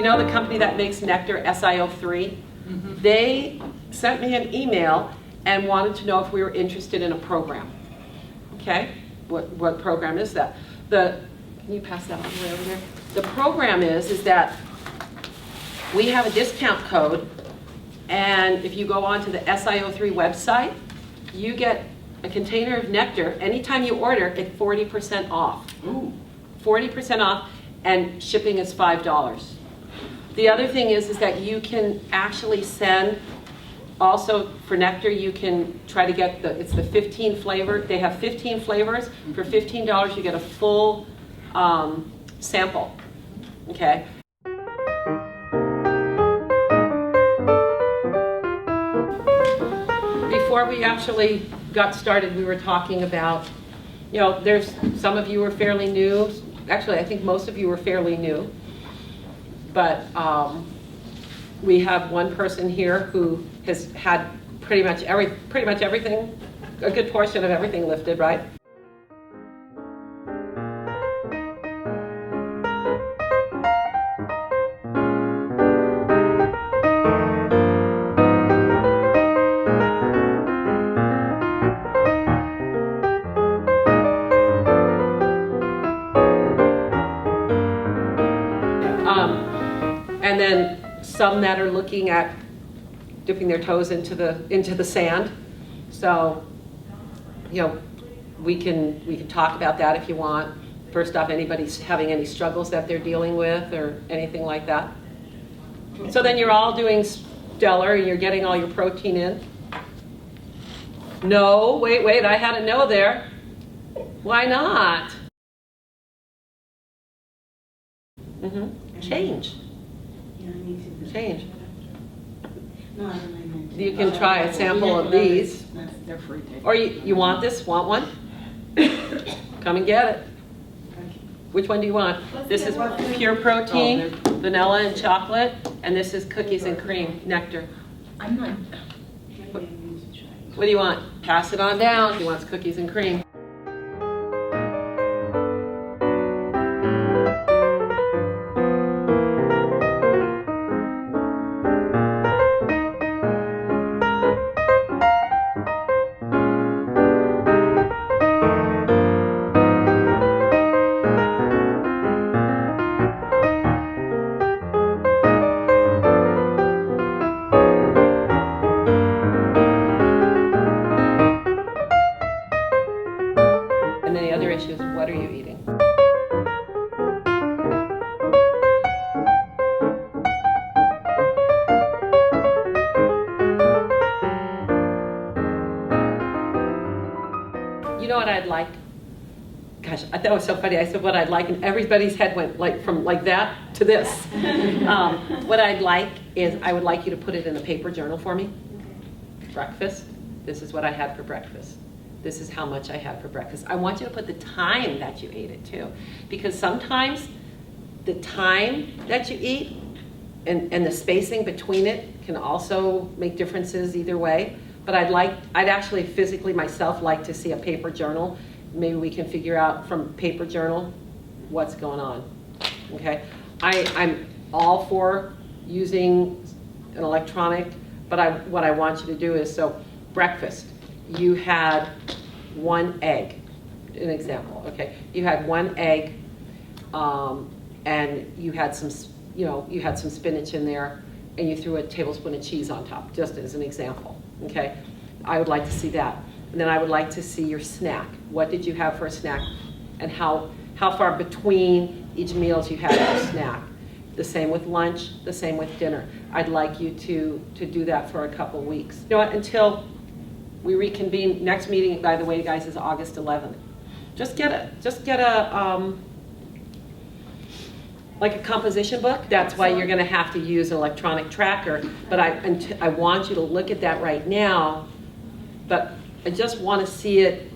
know the company that makes nectar, SIO3? Mm-hmm. They sent me an email and wanted to know if we were interested in a program. Okay, what program is that? Can you pass that all the way over there? The program is that we have a discount code, and if you go onto the SIO3 website, you get a container of nectar anytime you order at 40% off. Ooh. 40% off, and shipping is $5. The other thing is that you can actually send, also for nectar, you can try to get it's the 15 flavor. They have 15 flavors. For $15, you get a full sample, okay? Before we actually got started, we were talking about, there's some of you are fairly new. Actually, I think most of you are fairly new. But we have one person here who has had pretty much everything, a good portion of everything lifted, right? And then some that are looking at dipping their toes into the sand. So, we can talk about that if you want. First off, anybody's having any struggles that they're dealing with or anything like that. So then you're all doing stellar and you're getting all your protein in. No, wait, I had a no there. Why not? Mm-hmm. Change. Change. No, I don't like that. You can try a sample of these. They're free. Or you want this? Want one? Come and get it. Which one do you want? This is pure protein, vanilla and chocolate, and this is cookies and cream, nectar. I'm not. What do you want? Pass it on down. He wants cookies and cream. And then the other issue is, what are you eating? You know what I'd like? Gosh, I thought it was so funny. I said what I'd like, and everybody's head went from like that to this. What I'd like is I would like you to put it in a paper journal for me. Breakfast. This is what I had for breakfast. This is how much I had for breakfast. I want you to put the time that you ate it too, because sometimes the time that you eat and the spacing between it can also make differences either way. But I'd actually physically myself like to see a paper journal. Maybe we can figure out from paper journal what's going on, okay? I'm all for using an electronic, but what I want you to do is, so breakfast, you had 1 egg, an example, okay? You had 1 egg, and you had some spinach in there, and you threw a tablespoon of cheese on top, just as an example, okay? I would like to see that. And then I would like to see your snack. What did you have for a snack? And how far between each meals you had your snack. The same with lunch, the same with dinner. I'd like you to do that for a couple weeks. You know what, until we reconvene. Next meeting, by the way, guys, is August 11th. Just get a like a composition book. That's why you're gonna have to use an electronic tracker. But I want you to look at that right now, but I just want to see it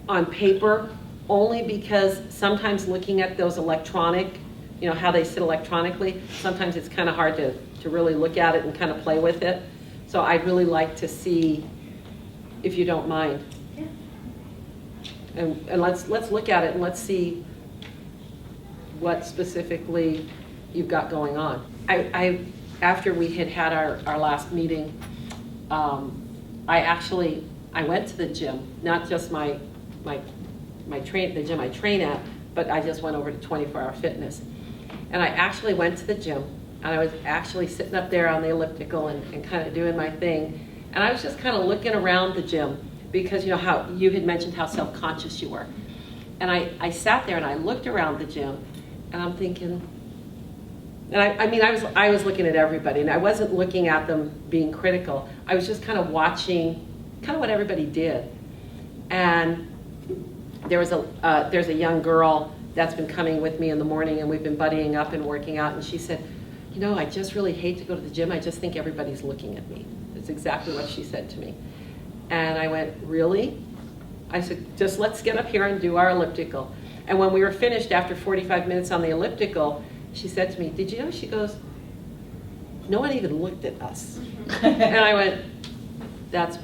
on paper, only because sometimes looking at those electronic, how they sit electronically, sometimes it's kind of hard to really look at it and kind of play with it. So I'd really like to see, if you don't mind. Yeah. And let's look at it and let's see what specifically you've got going on. After we had our last meeting, I went to the gym, not just the gym I train at, but I just went over to 24-Hour Fitness. And I actually went to the gym, and I was actually sitting up there on the elliptical and kind of doing my thing. And I was just kind of looking around the gym because you know how you had mentioned how self-conscious you were. And I sat there and I looked around the gym, and I'm thinking, and I was looking at everybody, and I wasn't looking at them being critical. I was just kind of watching kind of what everybody did. And there's a young girl that's been coming with me in the morning, and we've been buddying up and working out, and she said, you know, I just really hate to go to the gym. I just think everybody's looking at me. That's exactly what she said to me. And I went, really? I said, just let's get up here and do our elliptical. And when we were finished after 45 minutes on the elliptical, she said to me, did you know, she goes, no one even looked at us. And I went, that's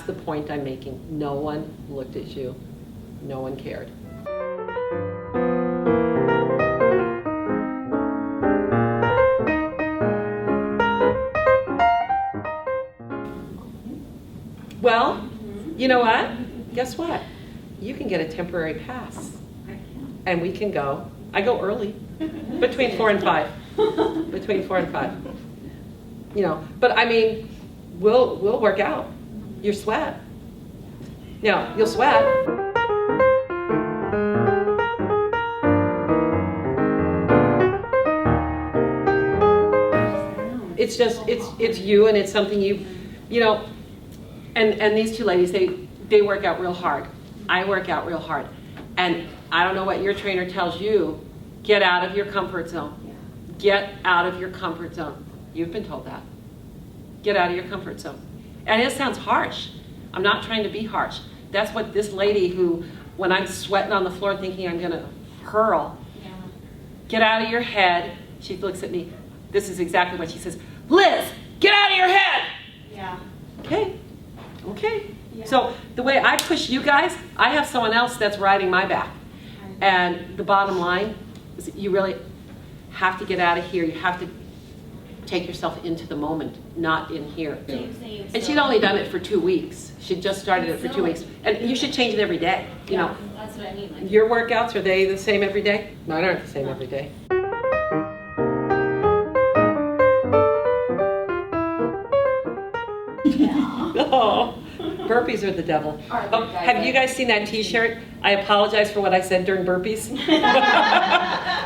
the point I'm making. No one looked at you. No one cared. Well, you know what? Guess what? You can get a temporary pass. And we can go. I go early, between 4 and 5. Between 4 and 5. You know, but I mean, we'll work out. You sweat. You know, you'll sweat. It's just, it's you, and it's something you know, and these two ladies, they work out real hard. I work out real hard. And I don't know what your trainer tells you, get out of your comfort zone. Get out of your comfort zone. You've been told that. Get out of your comfort zone. And it sounds harsh. I'm not trying to be harsh. That's what this lady who, when I'm sweating on the floor thinking I'm gonna hurl, get out of your head. She looks at me. This is exactly what she says. Liz, get out of your head. Yeah. Okay. Yeah. So the way I push you guys, I have someone else that's riding my back. And the bottom line is that you really have to get out of here. You have to take yourself into the moment, not in here. And she'd only done it for 2 weeks. She'd just started it for 2 weeks. And you should change it every day. You know, That's what I mean. Like, your workouts, are they the same every day? Mine aren't the same every day. Oh, burpees are the devil. Oh, have you guys seen that t-shirt? I apologize for what I said during burpees.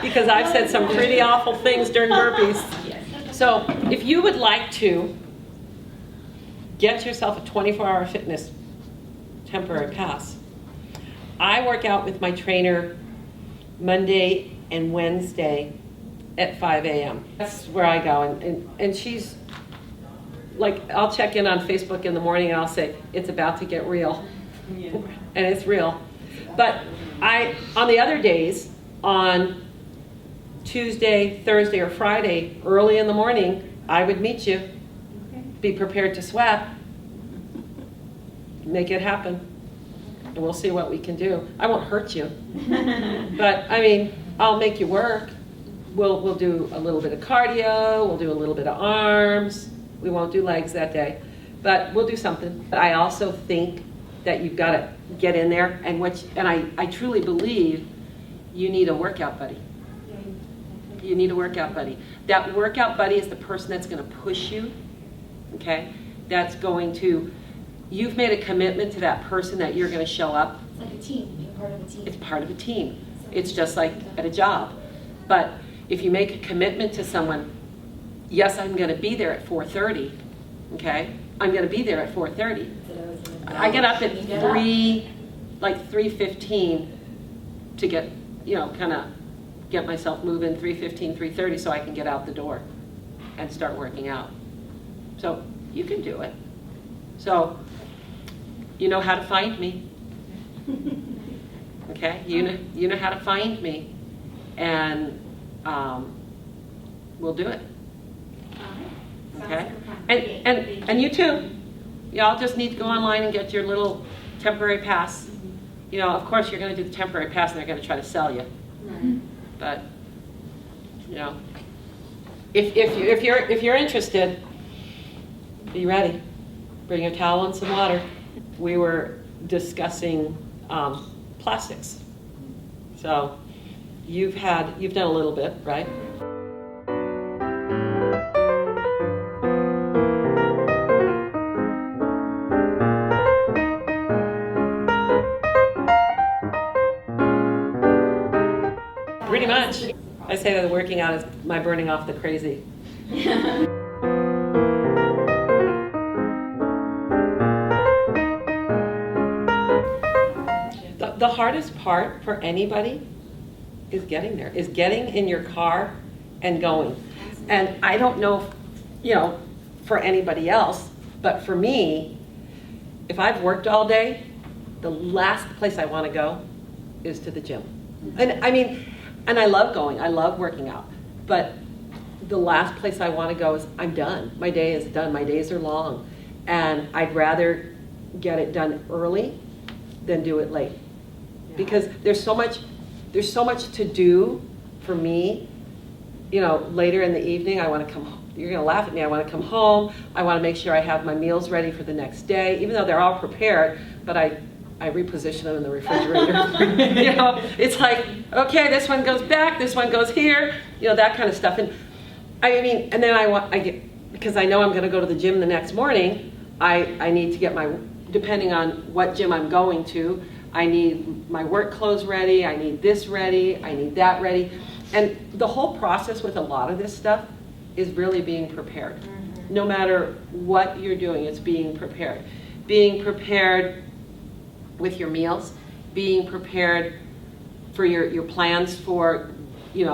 Because I've said some pretty awful things during burpees. So if you would like to get yourself a 24-Hour Fitness temporary pass, I work out with my trainer Monday and Wednesday at 5 a.m. That's where I go. And she's like, I'll check in on Facebook in the morning and I'll say, it's about to get real. Yeah. And it's real. But on the other days, on Tuesday, Thursday, or Friday, early in the morning, I would meet you. Okay. Be prepared to sweat. Make it happen. And we'll see what we can do. I won't hurt you. But, I mean, I'll make you work. We'll do a little bit of cardio. We'll do a little bit of arms. We won't do legs that day, but we'll do something. But I also think that you've got to get in there, and I truly believe you need a workout buddy. You need a workout buddy. That workout buddy is the person that's going to push you, okay? That's going to, you've made a commitment to that person that you're going to show up. It's like a team. You're part of a team. It's part of a team. It's just like at a job. But if you make a commitment to someone, yes, I'm going to be there at 4:30, okay? I'm going to be there at 4:30. I get up at 3:15 to get, you know, kind of get myself moving, 3:15, 3:30, so I can get out the door and start working out. So you can do it. So you know how to find me, okay? You know how to find me, and we'll do it. Okay, and you too. Y'all just need to go online and get your little temporary pass. You know, of course, you're going to do the temporary pass, and they're going to try to sell you. But You know, if you're interested, be ready. Bring your towel and some water. We were discussing plastics. So you've done a little bit, right? Pretty much. I say that working out is my burning off the crazy. The hardest part for anybody is getting there, is getting in your car and going. And I don't know, for anybody else, but for me, if I've worked all day, the last place I want to go is to the gym. And I love going, I love working out, but the last place I want to go is I'm done. My day is done, my days are long. And I'd rather get it done early than do it late. Because there's so much to do for me, later in the evening. I want to come home. You're going to laugh at me. I want to come home. I want to make sure I have my meals ready for the next day, even though they're all prepared, but I reposition them in the refrigerator. It's like, okay, this one goes back, this one goes here, that kind of stuff. And and then because I know I'm going to go to the gym the next morning, I need to get depending on what gym I'm going to, I need my work clothes ready, I need this ready, I need that ready. And the whole process with a lot of this stuff is really being prepared. Mm-hmm. No matter what you're doing, it's being prepared. Being prepared with your meals, being prepared for your plans for, when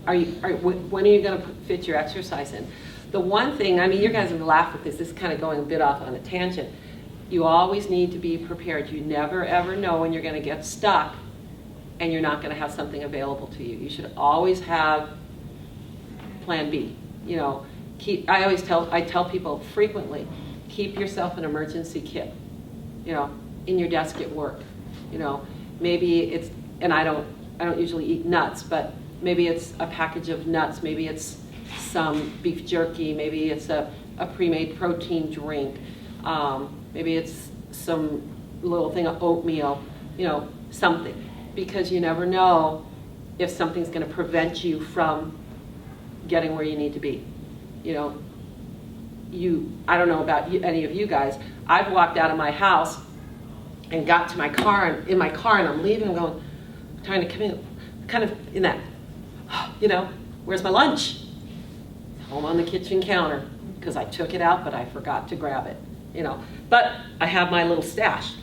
are you going to fit your exercise in? The one thing, you guys are going to laugh at this is kind of going a bit off on a tangent. You always need to be prepared. You never ever know when you're going to get stuck and you're not going to have something available to you. You should always have plan B. I tell people frequently, keep yourself an emergency kit, in your desk at work. Maybe it's, and I don't usually eat nuts, but maybe it's a package of nuts, maybe it's some beef jerky, maybe it's a pre-made protein drink, maybe it's some little thing of oatmeal, something. Because you never know if something's going to prevent you from getting where you need to be. I don't know about any of you guys, I've walked out of my house and got to my car, and in my car, and I'm leaving, I'm going, trying to come in, kind of in that, where's my lunch? Home on the kitchen counter, because I took it out, but I forgot to grab it, But I have my little stash,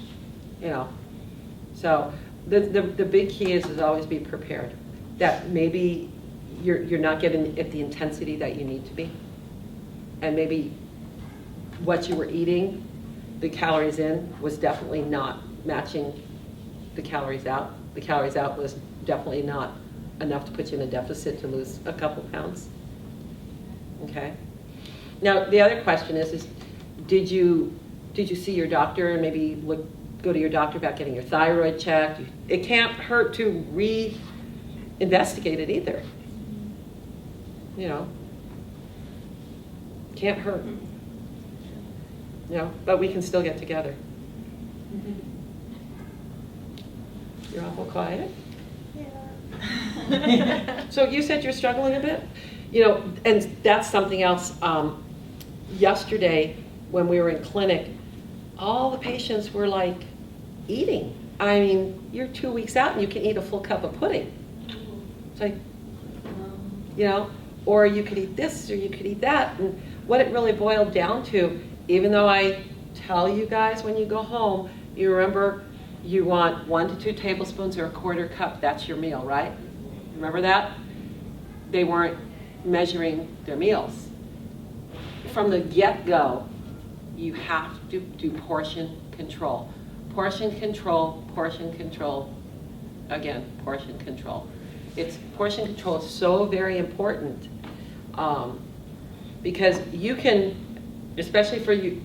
So the big key is always be prepared. That maybe you're not getting at the intensity that you need to be, and maybe what you were eating, the calories in was definitely not matching the calories out. The calories out was definitely not enough to put you in a deficit to lose a couple pounds. Okay. Now the other question is did you see your doctor and maybe go to your doctor about getting your thyroid checked? It can't hurt to re-investigate it either. Can't hurt. But we can still get together. You're awful quiet. Yeah. So you said you're struggling a bit? And that's something else. Yesterday, when we were in clinic, all the patients were like eating. You're 2 weeks out and you can eat a full cup of pudding. It's like, or you could eat this or you could eat that. And what it really boiled down to, even though I tell you guys when you go home, you remember you want 1 to 2 tablespoons or a quarter cup, that's your meal, right? Remember that? They weren't measuring their meals. From the get-go, you have to do portion control. Portion control, portion control, again, portion control. Portion control is so very important because you can, especially for you,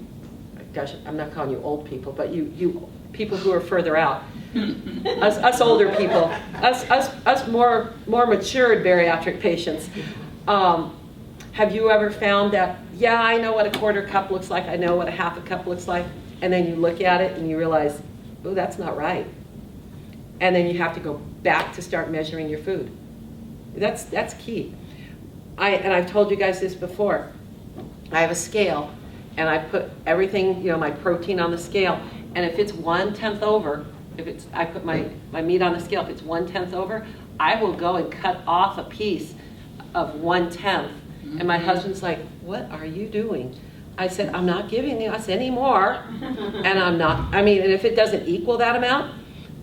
gosh, I'm not calling you old people, but you people who are further out. Us older people, us more matured bariatric patients. Have you ever found that, yeah, I know what a quarter cup looks like, I know what a half a cup looks like, and then you look at it and you realize, oh, that's not right. And then you have to go back to start measuring your food. That's key. And I've told you guys this before. I have a scale, and I put everything, my protein on the scale, and if it's 1/10 over, I put my meat on the scale, if it's 1/10 over, I will go and cut off a piece of 1/10. And my husband's like, what are you doing? I said, I'm not giving us any more, and and if it doesn't equal that amount,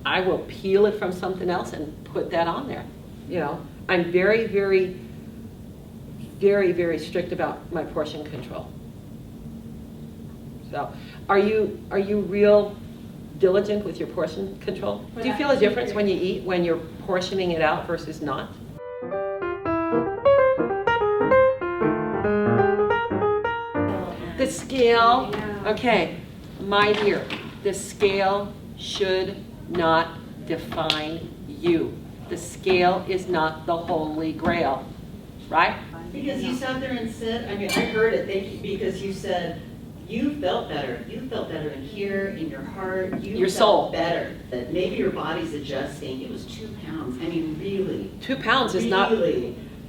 I will peel it from something else and put that on there. I'm very, very, very, very strict about my portion control. So, are you real diligent with your portion control? Do you feel a difference when you eat, when you're portioning it out versus not? The scale, okay, my dear, the scale should not define you. The scale is not the holy grail, right? Because you sat there and said, I heard it, thank you, because you said, you felt better. You felt better in here, in your heart. Your soul. Better. That maybe your body's adjusting. It was 2 pounds. Really. 2 pounds is not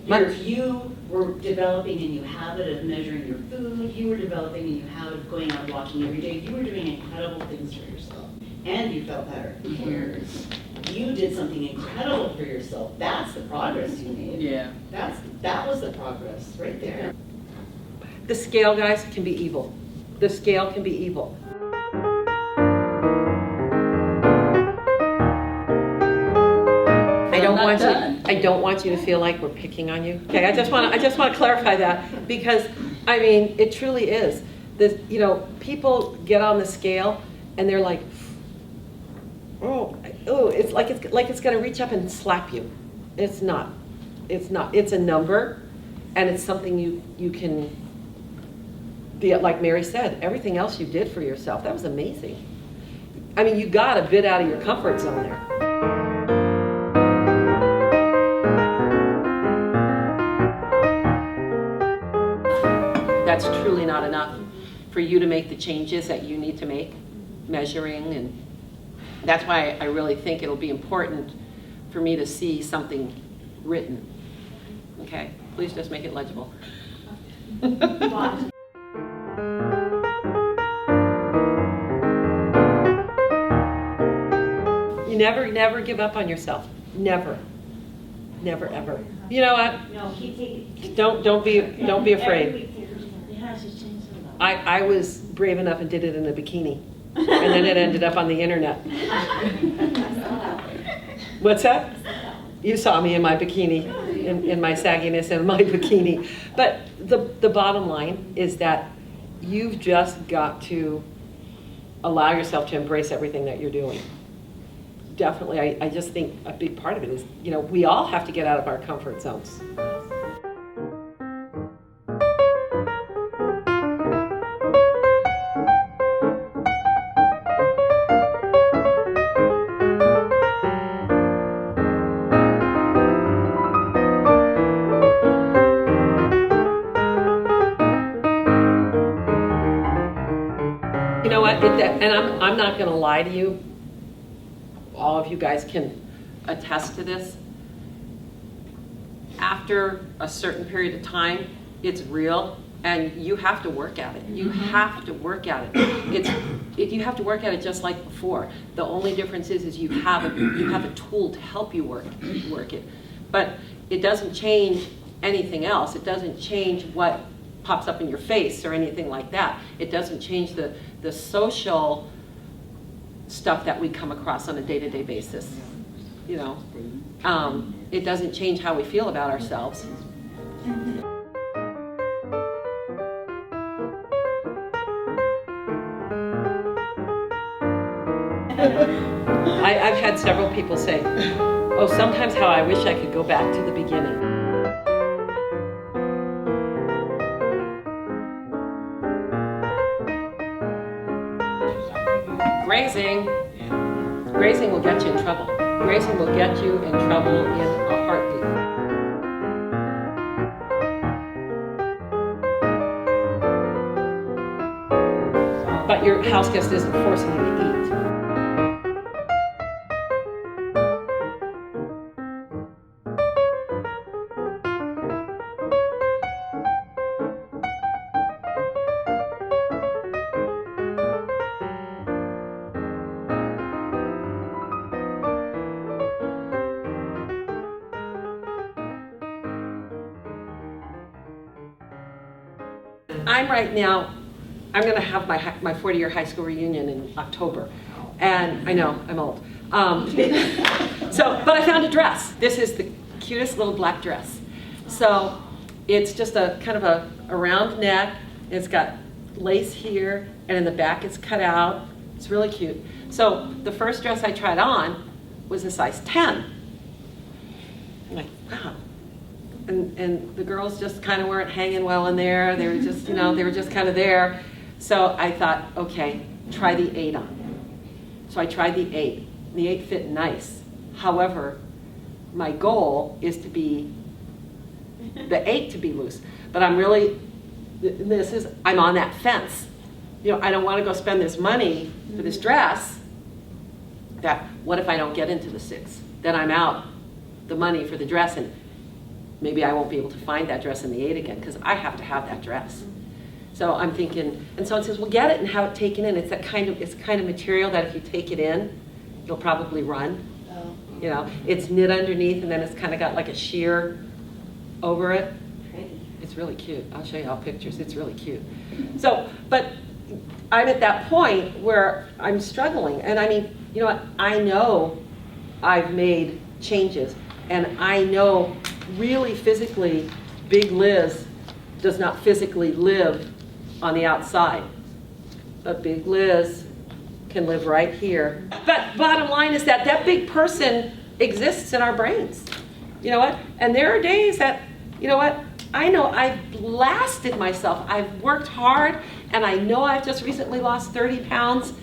much. You were developing a new habit of measuring your food. You were developing a new habit of going out walking every day. You were doing incredible things for yourself. And you felt better. Who cares? You did something incredible for yourself. That's the progress you made. Yeah. That was the progress right there. The scale, guys, can be evil. The scale can be evil. I don't want you to feel like we're picking on you. Okay, I just want to clarify that, because it truly is. People get on the scale and they're like, oh, it's like it's going to reach up and slap you. It's not. It's a number, and it's something you can. Like Mary said, everything else you did for yourself, that was amazing. You got a bit out of your comfort zone there. That's truly not enough for you to make the changes that you need to make, measuring, and that's why I really think it'll be important for me to see something written. Okay, please just make it legible. You never give up on yourself. Never, ever. You know what? No, Don't be afraid. I was brave enough and did it in a bikini, and then it ended up on the internet. What's that? You saw me in my bikini, in my sagginess and my bikini. But the bottom line is that you've just got to allow yourself to embrace everything that you're doing. Definitely, I just think a big part of it is, we all have to get out of our comfort zones. You know what? And I'm not going to lie to you. All of you guys can attest to this. After a certain period of time, it's real, and you have to work at it. You have to work at it. You have to work at it just like before. The only difference is you have a tool to help you work it. But it doesn't change anything else. It doesn't change what pops up in your face or anything like that. It doesn't change the social stuff that we come across on a day-to-day basis. It doesn't change how we feel about ourselves. I've had several people say, oh, sometimes how I wish I could go back to the beginning. Grazing. Grazing will get you in trouble. Grazing will get you in trouble in a heartbeat. But your house guest isn't forcing you to eat. I'm right now, I'm going to have my 40-year high school reunion in October. And I know, I'm old. But I found a dress. This is the cutest little black dress. So it's just a kind of a round neck. It's got lace here, and in the back it's cut out. It's really cute. So the first dress I tried on was a size 10. I'm like, wow. And the girls just kind of weren't hanging well in there. They were just, they were just kind of there. So I thought, okay, try the 8 on. So I tried the 8. The 8 fit nice. However, my goal is to be the 8 to be loose. But I'm really, I'm on that fence. I don't want to go spend this money for this dress. What if I don't get into the 6? Then I'm out the money for the dress, and maybe I won't be able to find that dress in the 8 again, because I have to have that dress. So I'm thinking, and someone says, well, get it and have it taken in. It's kind of material that if you take it in, you'll probably run. Oh. It's knit underneath, and then it's kind of got like a sheer over it. Pretty. It's really cute. I'll show you all pictures. It's really cute. So, but I'm at that point where I'm struggling. And I mean, you know what? I know I've made changes, and I know really physically, Big Liz does not physically live on the outside. But Big Liz can live right here. But bottom line is that big person exists in our brains. You know what? And there are days that, I know I've blasted myself. I've worked hard, and I know I've just recently lost 30 pounds.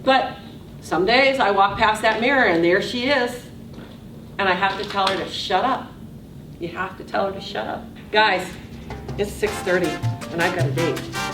But some days I walk past that mirror, and there she is. And I have to tell her to shut up. You have to tell her to shut up. Guys, it's 6:30, and I've got a date.